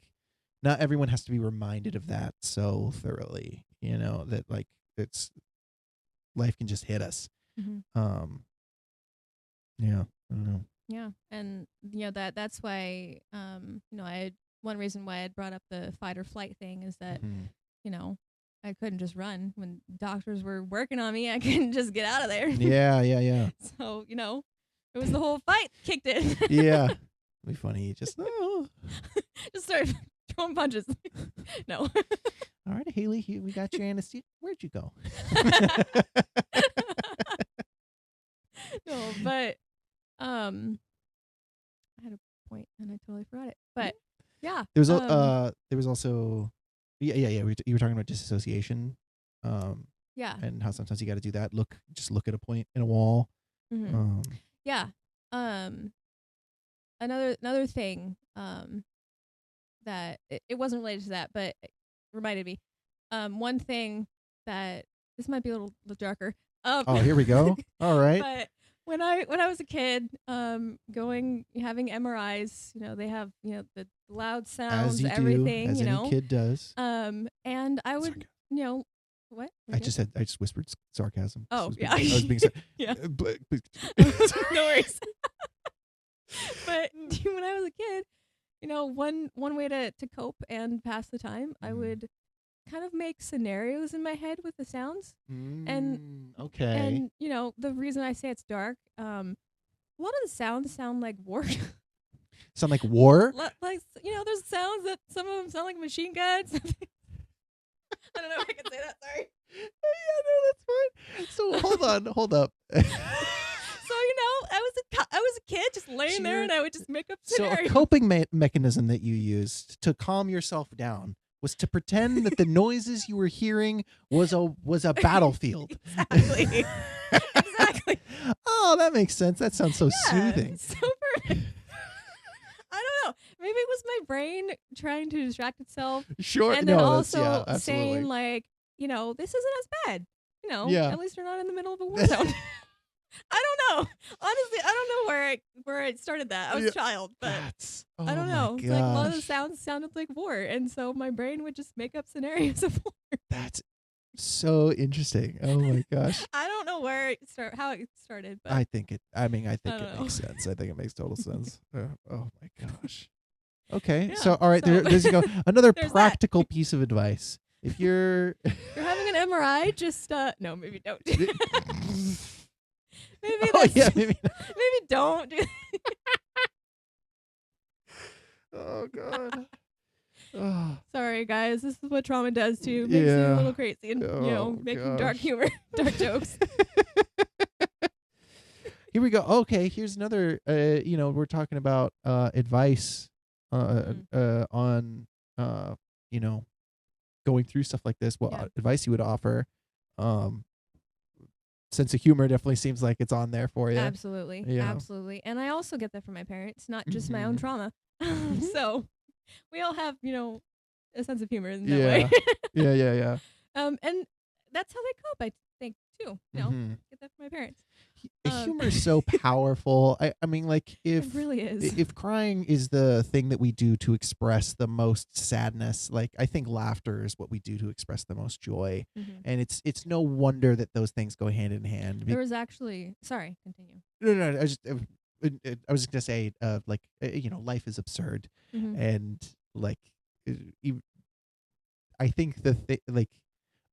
not everyone has to be reminded of that so thoroughly. That like it's life can just hit us. Mhm. Um, yeah, I don't know. Yeah, and that's why I had one reason why I had brought up the fight or flight thing is that Mhm. you know I couldn't just run when doctors were working on me. I couldn't just get out of there. Yeah, yeah, yeah, So it was the whole fight kicked in. yeah. It'd be funny. Just Just started throwing punches. No. all right, Haley. Here we got your anesthesia. Where'd you go? No, but I had a point and I totally forgot it. But yeah, There was also yeah. You were talking about disassociation, yeah, and how sometimes you got to do that. Just look at a point in a wall. hmm Um, yeah. Another thing that it wasn't related to that, but it reminded me. One thing that this might be a little darker. oh, here we go. All right. But when I was a kid, having MRIs, they have the loud sounds, As you do, everything, as any kid does. and I would, Sarcasm. What? I just whispered sarcasm. Oh, I was being yeah. but- No worries. But when I was a kid, one way to cope and pass the time, I would kind of make scenarios in my head with the sounds. okay. And the reason I say it's dark, a lot of the sounds sound like war. Sound like war? Like there's sounds that some of them sound like machine guns. I don't know if I can say that. Sorry. Yeah, no, that's fine. So hold up. So I was a kid just laying there, and I would just make up So scenarios. a coping mechanism that you used to calm yourself down was to pretend that the noises you were hearing was a battlefield. Exactly. Exactly. Oh, that makes sense. That sounds so soothing. Super. I don't know. Maybe it was my brain trying to distract itself, Sure. and then no, also absolutely. saying like, this isn't as bad. Yeah. At least you're not in the middle of a war zone. I don't know. Honestly, I don't know where it started that. I was a child, but I don't know. It's like a lot of the sounds sounded like war, and so my brain would just make up scenarios of war. That's so interesting. Oh my gosh. I don't know how it started, but I think it don't makes know. sense. I think it makes total sense. Oh my gosh. Okay. Yeah, so all right, so- there you go. Another There's that. practical piece of advice. If you're you're having an MRI, just no, maybe don't. Maybe oh that's yeah, maybe. maybe don't do Oh god. Oh, Sorry guys, this is what trauma does to you. Makes you Yeah. a little crazy and Oh, making dark gosh. humor, dark jokes. here we go. Okay, here's another. We're talking about advice on going through stuff like this. What Yeah. advice you would offer? Sense of humor definitely seems like it's on there for you. Absolutely. Yeah. Absolutely. And I also get that from my parents, not just my own Mhm. trauma. So we all have, a sense of humor in that Yeah. way. Yeah. And that's how they cope, I think, too. Mhm. Get that from my parents. Humor is so powerful. I mean, like It really is. if crying is the thing that we do to express the most sadness, like I think laughter is what we do to express the most joy, Mhm. and it's no wonder that those things go hand in hand. There was actually, sorry, continue. No, I was just gonna say, life is absurd, Mhm. and like, I think like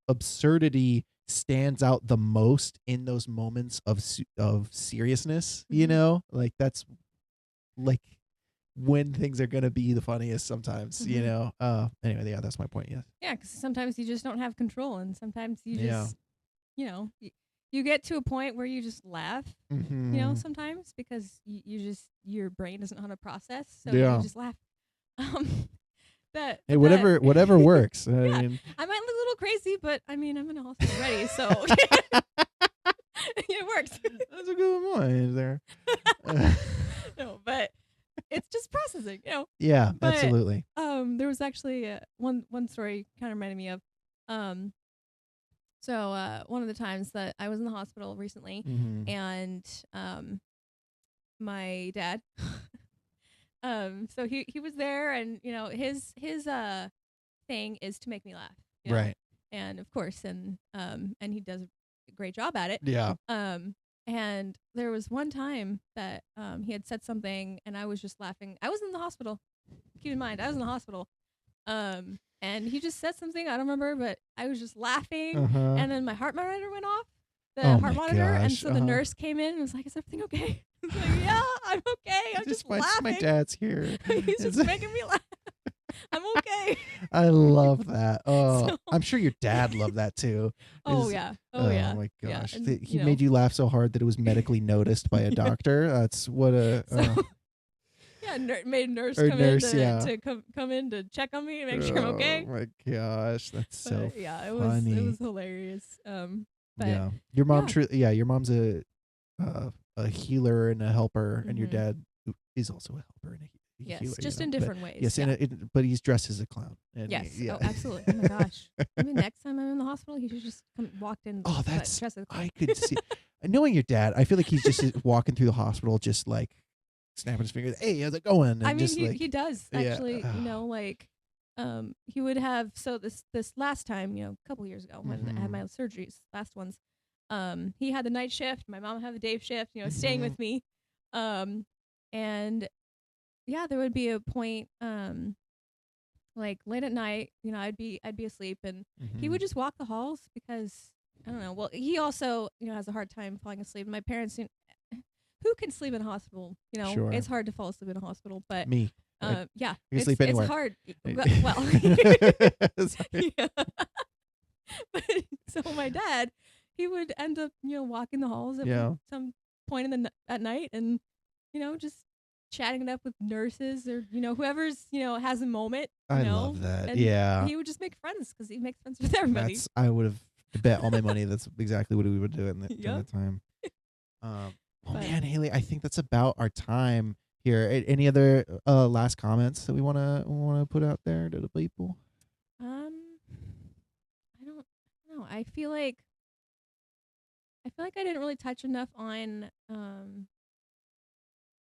absurdity stands out the most in those moments of seriousness. Mhm. Like that's like when things are gonna be the funniest sometimes. Mhm. Anyway, yeah, that's my point. Yeah. Yeah, because sometimes you just don't have control, and sometimes you Yeah. just, you get to a point where you just laugh, Mm-hmm. sometimes because your brain doesn't know how to process, so Yeah. you just laugh. Um, that Hey, but whatever works. Yeah. I mean, I might look a little crazy, but I mean, I'm in a hospital already, so It works. That's a good one there. Uh, No, but it's just processing, yeah, But absolutely. there was actually one story kind of reminded me of um one of the times that I was in the hospital recently, Mm-hmm. and my dad so he was there, and his thing is to make me laugh, Right. and of course, and he does a great job at it. Yeah. And there was one time that he had said something, and I was just laughing. I was in the hospital. Keep in mind, I was in the hospital. And he just said something, I don't remember, but I was just laughing, Uh-huh. and then my heart monitor went off, the Oh heart my monitor, and gosh. so the nurse came in and was like, "Is everything okay?" I was like, "Yeah, I'm okay. I'm just My laughing. dad's here. He's just making me laugh. I'm okay." I love that. Oh, So, I'm sure your dad loved that too. oh Is yeah, oh Oh yeah, my yeah, gosh. and He made you laugh so hard that it was medically noticed by a yeah. doctor. That's what a So yeah, made a nurse or come in nurse, yeah. to come in to check on me and make sure I'm Oh okay. my gosh, that's so But yeah, it funny. was hilarious. But Yeah. Your mom yeah. your mom's a healer and a helper, and your Mhm. dad is also a helper and a Yes, healer, just in But different ways. yes, Yeah. but he's dressed as a clown. And Yes. yeah. Oh, absolutely. Oh my gosh. Maybe next time I'm in the hospital, he should just come walked in. Oh, Dressed that's as a I clown. could see. Knowing your dad, I feel like he's just walking through the hospital, just like snapping his fingers. Hey, how's it going? I And mean, just he like, does yeah, actually. Like, he would have this last time, a couple years ago when I had mm-hmm, my surgeries, last ones. He had the night shift. My mom had the day shift. Staying mm-hmm, with me. And yeah, there would be a point, like late at night, I'd be asleep, and he mm-hmm. would just walk the halls because I don't know. Well, he also has a hard time falling asleep. My parents, who can sleep in a hospital? Sure, It's hard to fall asleep in a hospital, but me. yeah, I can it's sleep anywhere. hard. Well, Sorry. yeah. But so my dad, he would end up walking the halls at Yeah, some point at night, and just chatting it up with nurses or whoever's has a moment, I love that. and Yeah, he would just make friends because he makes friends with everybody. I would have bet all my money. That's exactly what we would do during Yep. that time. Um, oh But man, Haley, I think that's about our time here. Any other last comments that we wanna put out there to the people? I don't know. I feel like I didn't really touch enough on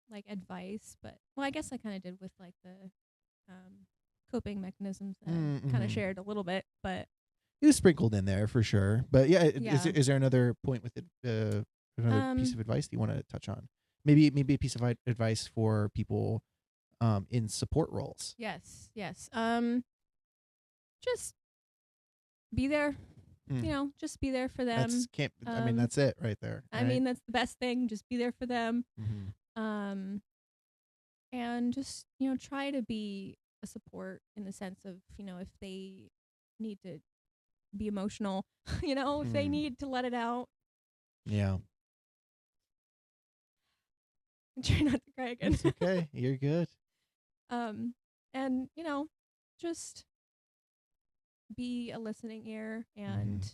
like advice, but well, I guess I kind of did with like the coping mechanisms that I kind of Mm-hmm. shared a little bit, but It was sprinkled in there for sure. But yeah, yeah. is there another point with it? Another piece of advice that you want to touch on? Maybe a piece of advice for people in support roles. Yes, yes. Just be there. Mm. Just be there for That's them. can't. I mean, that's it right there. I Right? mean, that's the best thing. Just be there for them. Mm-hmm. Um, and just try to be a support in the sense of if they need to be emotional, if they Mm. need to let it out. Yeah. Try not to cry again. It's okay. You're good. And just be a listening ear, and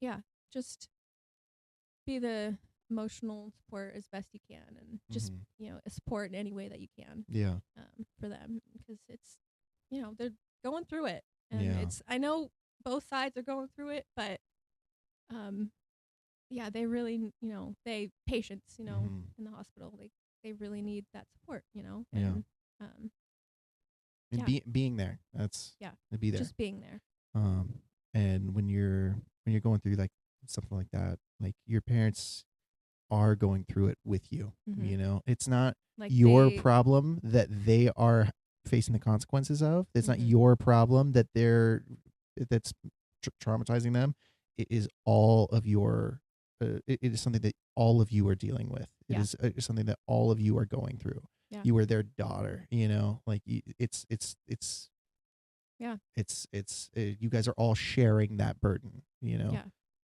yeah, just be the emotional support as best you can, and just support in any way that you can Yeah. for them, because it's they're going through it, and Yeah. I know both sides are going through it, but um yeah, they really they patients Mm-hmm. in the hospital, they really need that support, Yeah. and um And yeah, being there. That's yeah, be there. just being there. Um, and when you're going through like something like that, like your parents are going through it with you. Mm-hmm. It's not Like your they problem that they are facing the consequences of. It's not mm-hmm. your problem that that's traumatizing them. It is all of your. It is something that all of you are dealing with. It Yeah. is something that all of you are going through. Yeah. You are their daughter. Like it's Yeah. it's you guys are all sharing that burden. Yeah.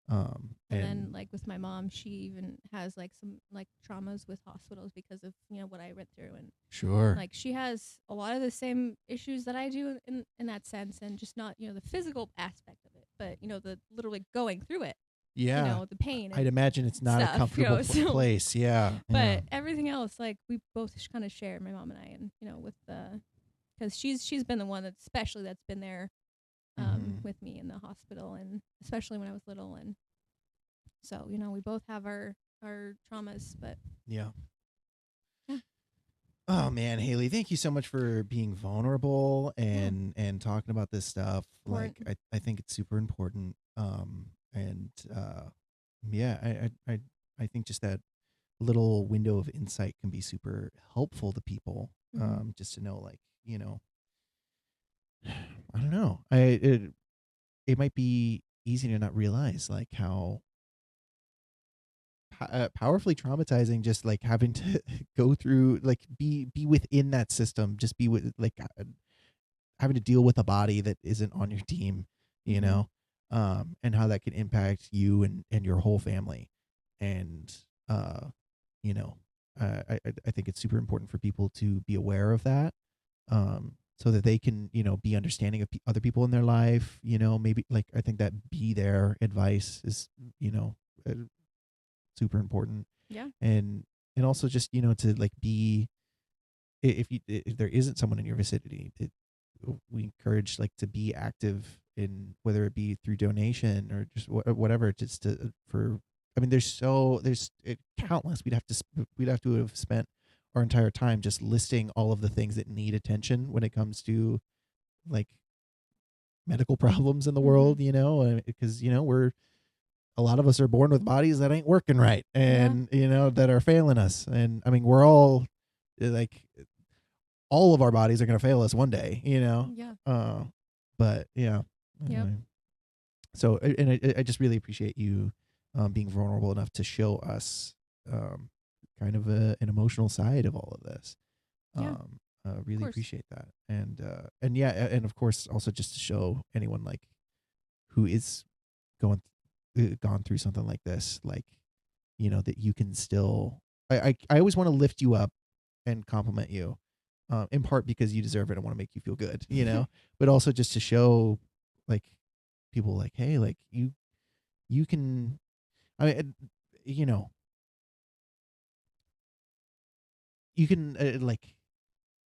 And then like with my mom, she even has like some like traumas with hospitals because of what I went through, and sure, like she has a lot of the same issues that I do in that sense, and just not the physical aspect of it, but the literally going through it. Yeah. the pain I'd and imagine it's not a stuff, comfortable so place. Yeah. Yeah. but everything else, like, we both kind of share, my mom and I, and with the, because she's been the one that's been there Mhm. with me in the hospital, and especially when I was little, and so we both have our traumas, but Yeah. yeah, Oh man, Haley, thank you so much for being vulnerable yeah, and talking about this stuff. Like important. I think it's super important. And yeah, I think just that little window of insight can be super helpful to people. Mm-hmm. Just to know, like, I don't know. It might be easy to not realize like how powerfully traumatizing just like having to go through, like, be within that system, just be with, like, having to deal with a body that isn't on your team, you Mm-hmm. know, and how that can impact you and your whole family. And, uh, you know, I think it's super important for people to be aware of that, so that they can, be understanding of other people in their life, maybe, like, I think that be there advice is, uh, super important. Yeah. And also just, to, like, be, if there isn't someone in your vicinity, we encourage, like, to be active in, whether it be through donation or just whatever, just to for I mean, there's countless. We'd have to have spent our entire time just listing all of the things that need attention when it comes to, like, medical problems in the Mm-hmm. world, because, a lot of us are born with bodies that ain't working right, Yeah. and, that are failing us. And I mean, we're all, like, all of our bodies are going to fail us one day, Yeah. but yeah. Yep. Anyway. So, and I just really appreciate you, being vulnerable enough to show us, kind of an emotional side of all of this. Yeah. Of Really course. appreciate that. And yeah, and of course also just to show anyone, like, who is gone through something like this, like, that you can still, I always want to lift you up and compliment you, in part because you deserve it. I want to make you feel good, but also just to show, like, people, like, hey, like, you can, I mean, you know, you can, like,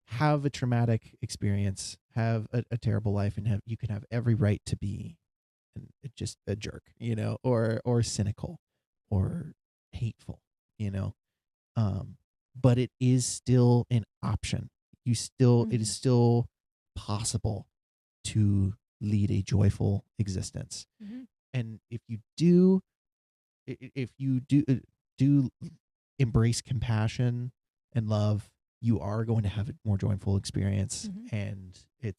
have a traumatic experience, have a terrible life, and you can have every right to be just a jerk, or cynical, or hateful, you know. But it is still an option. It is Mm-hmm. still possible to lead a joyful existence. Mm-hmm. And if you do embrace compassion and love, you are going to have a more joyful experience. Mm-hmm.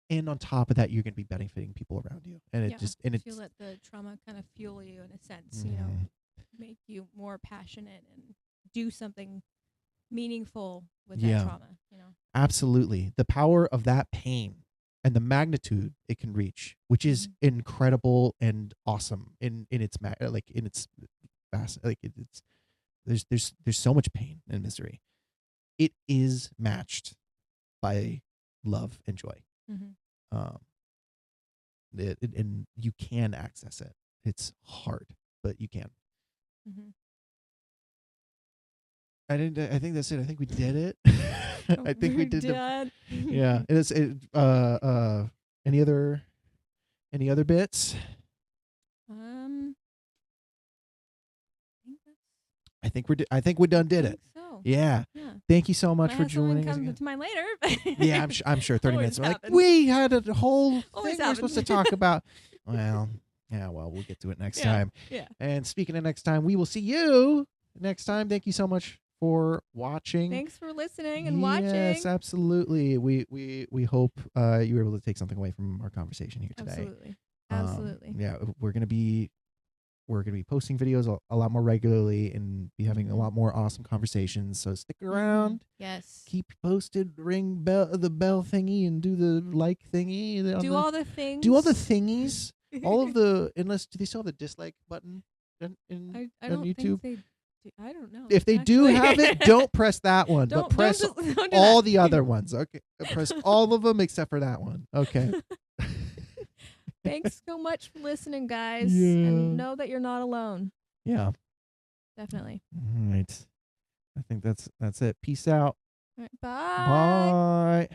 And on top of that, you're going to be benefiting people around you. And it Yeah. just and You it's let the trauma kind of fuel you in a sense, Mhm. make you more passionate and do something meaningful with that Yeah, trauma. absolutely. The power of that pain and the magnitude it can reach, which is Mm-hmm. incredible and awesome in its like, in its vast, like, it's there's so much pain and misery. It is matched by love and joy. Mm-hmm. Um, and you can access it. It's hard, but you can. Mm-hmm. I think that's it. I think we did it. Oh, I think we we're did the. done. Yeah. Any other bits? I think that's. I think we done I did think it. so. Yeah. Yeah. Thank you so much Might for have something joining us come again. to mind later. But Yeah, I'm sure 30 minutes. always We're like, happens. we had a whole Always thing we're supposed to happens. talk about. Well, yeah, well, we'll get to it next Yeah. time. Yeah. And speaking of next time, we will see you next time. Thank you so much for watching. Thanks for listening and Yes, watching. absolutely. We hope, you were able to take something away from our conversation here today. Absolutely. Absolutely. Yeah, we're gonna be posting videos a lot more regularly and be having a Mhm. lot more awesome conversations. So stick around. Yes. Keep posted. Ring the bell thingy and do the like thingy. Do all the things. Do all the thingies. All of the, unless, do they still have the dislike button I on don't YouTube? think they do. I don't know. If they do actually. have it, don't press that one, but press don't do all that. the other ones. Okay, press all of them except for that one. Okay. Thanks so much for listening, guys. Yeah. And know that you're not alone. Yeah. Definitely. All right. I think that's it. Peace out. All right, bye. Bye.